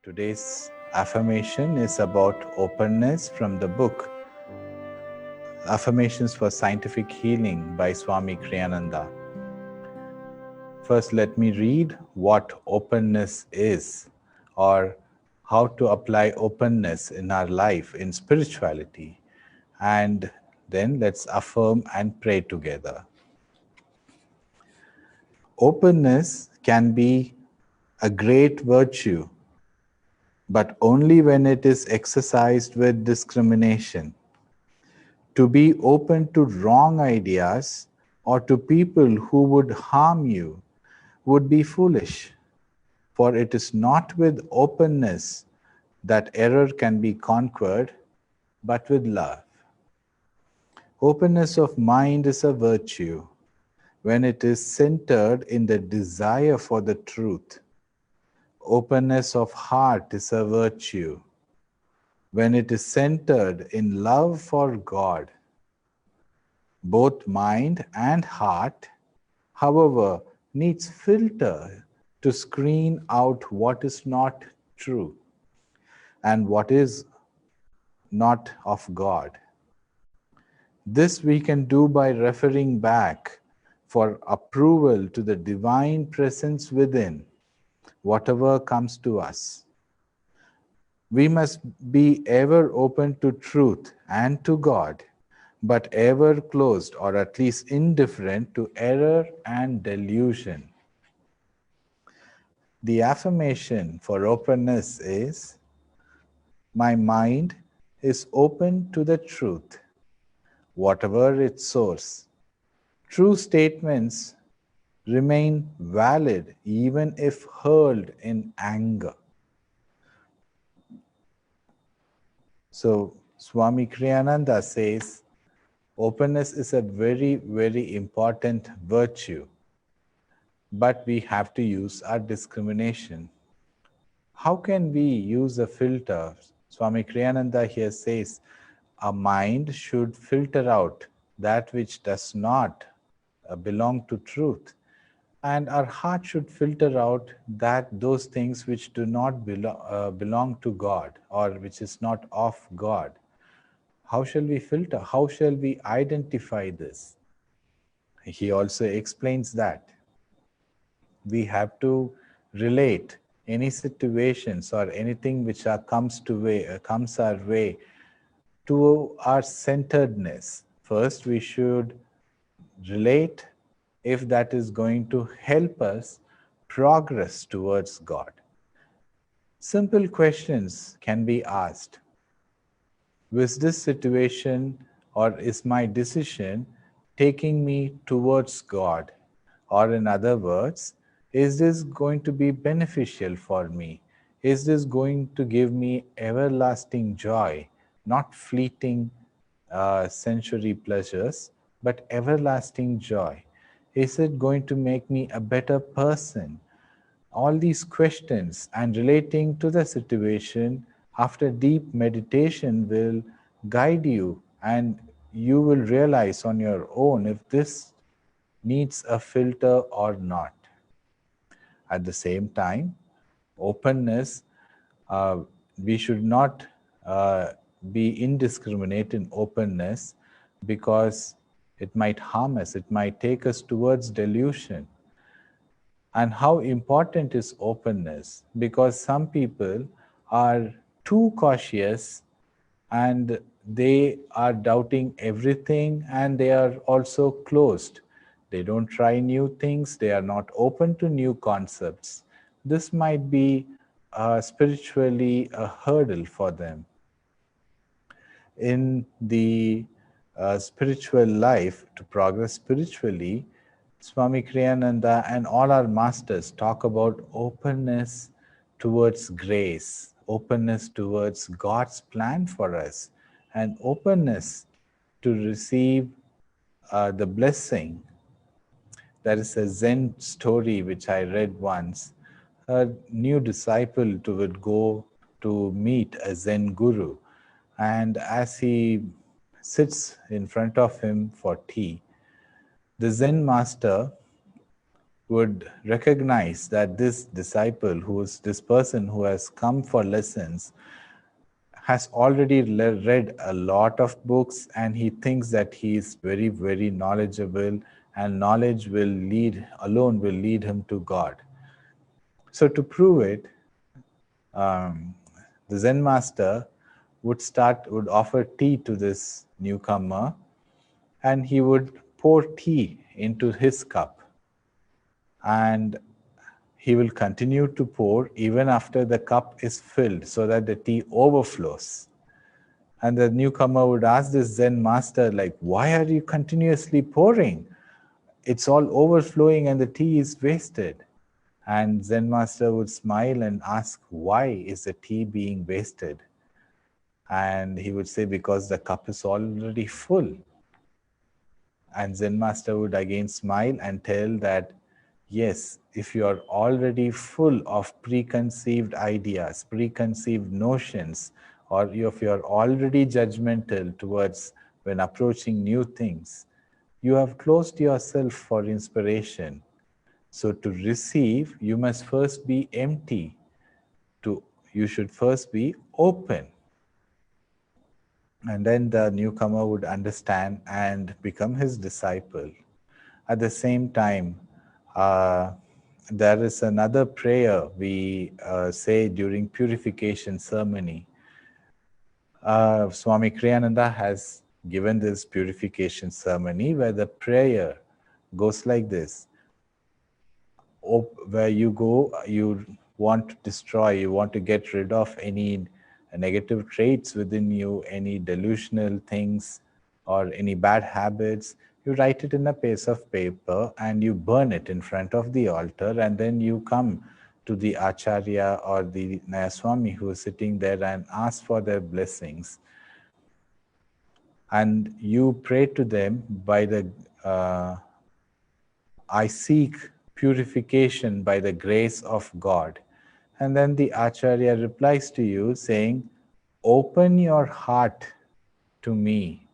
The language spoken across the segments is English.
Today's affirmation is about openness from the book Affirmations for Scientific Healing by Swami Kriyananda. First, let me read what openness is, or how to apply openness in our life in spirituality. And then let's affirm and pray together. Openness can be a great virtue, but only when it is exercised with discrimination. To be open to wrong ideas or to people who would harm you would be foolish, for it is not with openness that error can be conquered, but with love. Openness of mind is a virtue when it is centered in the desire for the truth. Openness of heart is a virtue when it is centered in love for God. Both mind and heart, however, needs filter to screen out what is not true and what is not of God. This we can do by referring back for approval to the divine presence within, whatever comes to us. We must be ever open to truth and to God, but ever closed or at least indifferent to error and delusion. The affirmation for openness is, my mind is open to the truth, whatever its source. True statements remain valid even if hurled in anger. So, Swami Kriyananda says, openness is a very, very important virtue, but we have to use our discrimination. How can we use a filter? Swami Kriyananda here says, our mind should filter out that which does not belong to truth, and our heart should filter out those things which do not belong to God or which is not of God. How shall we filter? How shall we identify this? He also explains that we have to relate any situations or anything which comes our way to our centeredness. First, we should relate if that is going to help us progress towards God. Simple questions can be asked. Was this situation or is my decision taking me towards God? Or in other words, is this going to be beneficial for me? Is this going to give me everlasting joy, not fleeting sensory pleasures, but everlasting joy? Is it going to make me a better person? All these questions and relating to the situation after deep meditation will guide you, and you will realize on your own if this needs a filter or not. At the same time, openness, we should not be indiscriminate in openness, because it might harm us, it might take us towards delusion. And how important is openness? Because some people are too cautious and they are doubting everything, and they are also closed. They don't try new things, they are not open to new concepts. This might be spiritually a hurdle for them. In the spiritual life, to progress spiritually, Swami Kriyananda and all our masters talk about openness towards grace, openness towards God's plan for us, and openness to receive the blessing. There is a Zen story which I read once. A new disciple would go to meet a Zen guru, and as he sits in front of him for tea, the Zen master would recognize that this disciple, this person who has come for lessons, has already read a lot of books, and he thinks that he is very, very knowledgeable, and knowledge alone will lead him to God. So to prove it, the Zen master would offer tea to this newcomer, and he would pour tea into his cup, and he will continue to pour even after the cup is filled, so that the tea overflows. And the newcomer would ask this Zen master, like, why are you continuously pouring? It's all overflowing and the tea is wasted. And Zen master would smile and ask, why is the tea being wasted? And he would say, because the cup is already full. And Zen master would again smile and tell that, yes, if you are already full of preconceived ideas, preconceived notions, or if you are already judgmental towards when approaching new things, you have closed yourself for inspiration. So to receive, you must first be empty. You should first be open. And then the newcomer would understand and become his disciple. At the same time, there is another prayer we say during purification ceremony. Swami Kriyananda has given this purification ceremony where the prayer goes like this. Where you go, you want to destroy, you want to get rid of any negative traits within you, any delusional things or any bad habits. You write it in a piece of paper and you burn it in front of the altar, and then you come to the Acharya or the Swami who is sitting there and ask for their blessings. And you pray to them by the I seek purification by the grace of God. And then the Acharya replies to you saying, open your heart to me.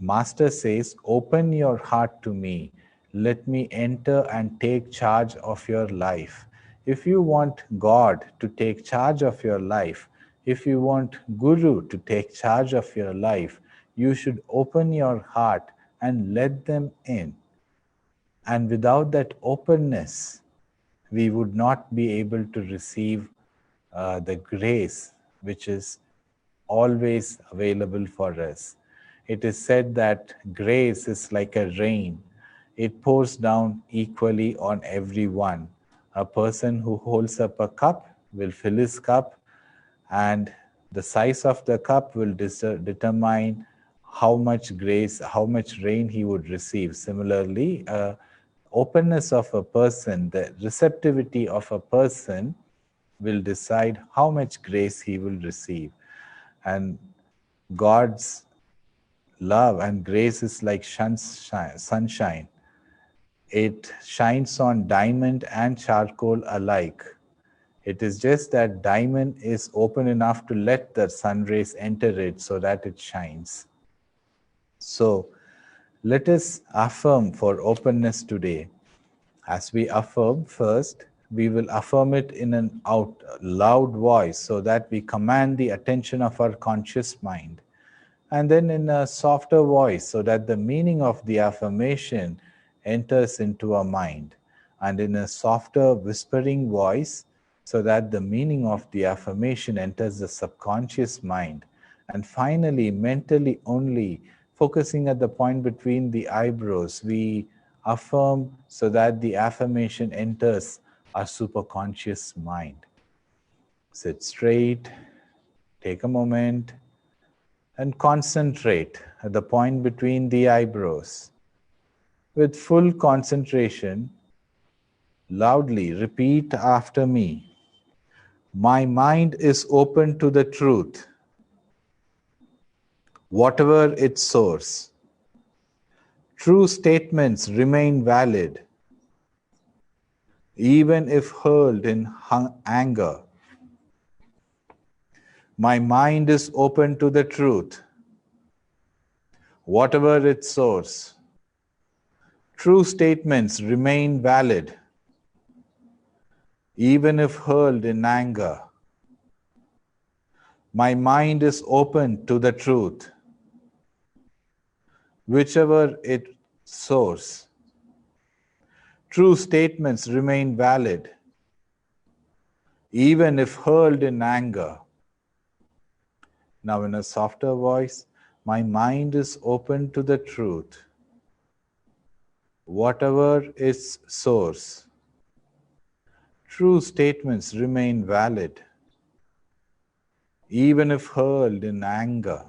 Master says, open your heart to me. Let me enter and take charge of your life. If you want God to take charge of your life, if you want Guru to take charge of your life, you should open your heart and let them in. And without that openness, we would not be able to receive the grace which is always available for us. It is said that grace is like a rain. It pours down equally on everyone. A person who holds up a cup will fill his cup, and the size of the cup will determine how much grace, how much rain he would receive. Similarly, openness of a person, the receptivity of a person will decide how much grace he will receive. And God's love and grace is like sunshine. It shines on diamond and charcoal alike. It is just that diamond is open enough to let the sun rays enter it so that it shines. So let us affirm for openness today. As we affirm, first, we will affirm it in an loud voice so that we command the attention of our conscious mind. And then in a softer voice so that the meaning of the affirmation enters into our mind. And in a softer whispering voice so that the meaning of the affirmation enters the subconscious mind. And finally, mentally only, focusing at the point between the eyebrows, we affirm so that the affirmation enters our superconscious mind. Sit straight, take a moment, and concentrate at the point between the eyebrows. With full concentration, loudly repeat after me. My mind is open to the truth, whatever its source. True statements remain valid, even if hurled in anger. My mind is open to the truth, whatever its source. True statements remain valid, even if hurled in anger. My mind is open to the truth, whichever its source. True statements remain valid, even if hurled in anger. Now, in a softer voice, my mind is open to the truth, whatever its source. True statements remain valid, even if hurled in anger.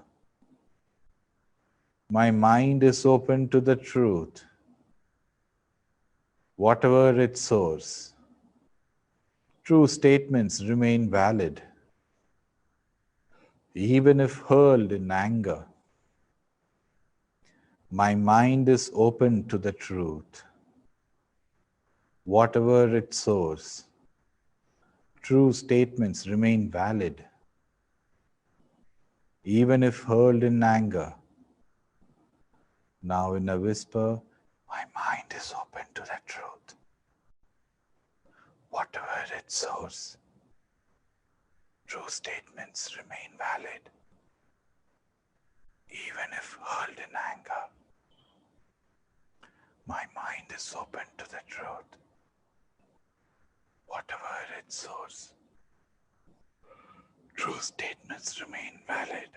My mind is open to the truth, whatever its source. True statements remain valid, even if hurled in anger. My mind is open to the truth, whatever its source. True statements remain valid, even if hurled in anger. Now, in a whisper, my mind is open to the truth, whatever its source. True statements remain valid, even if hurled in anger. My mind is open to the truth, whatever its source. True statements remain valid,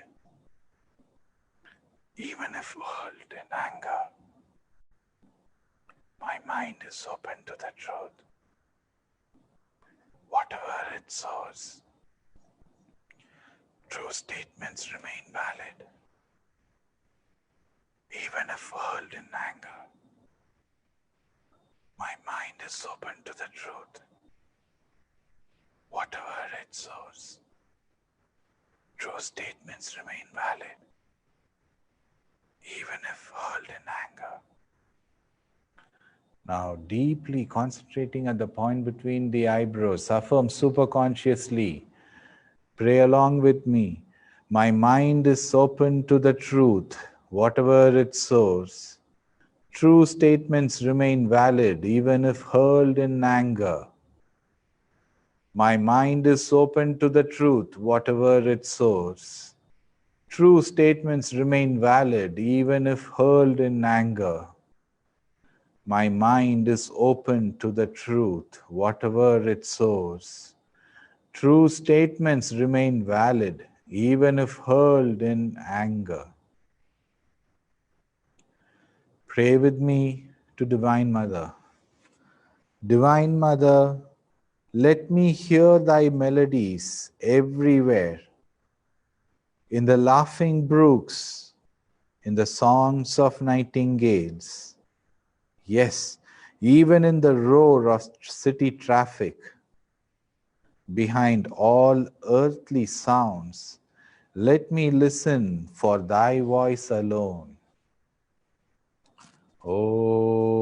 even if hurled in anger. My mind is open to the truth, whatever its source. True statements remain valid, even if hurled in anger. My mind is open to the truth, whatever its source. True statements remain valid, even if hurled in anger. Now, deeply concentrating at the point between the eyebrows, affirm superconsciously. Pray along with me. My mind is open to the truth, whatever its source. True statements remain valid, even if hurled in anger. My mind is open to the truth, whatever its source. True statements remain valid, even if hurled in anger. My mind is open to the truth, whatever its source. True statements remain valid, even if hurled in anger. Pray with me to Divine Mother. Divine Mother, let me hear thy melodies everywhere, in the laughing brooks, in the songs of nightingales. Yes, even in the roar of city traffic, behind all earthly sounds, let me listen for thy voice alone. Oh.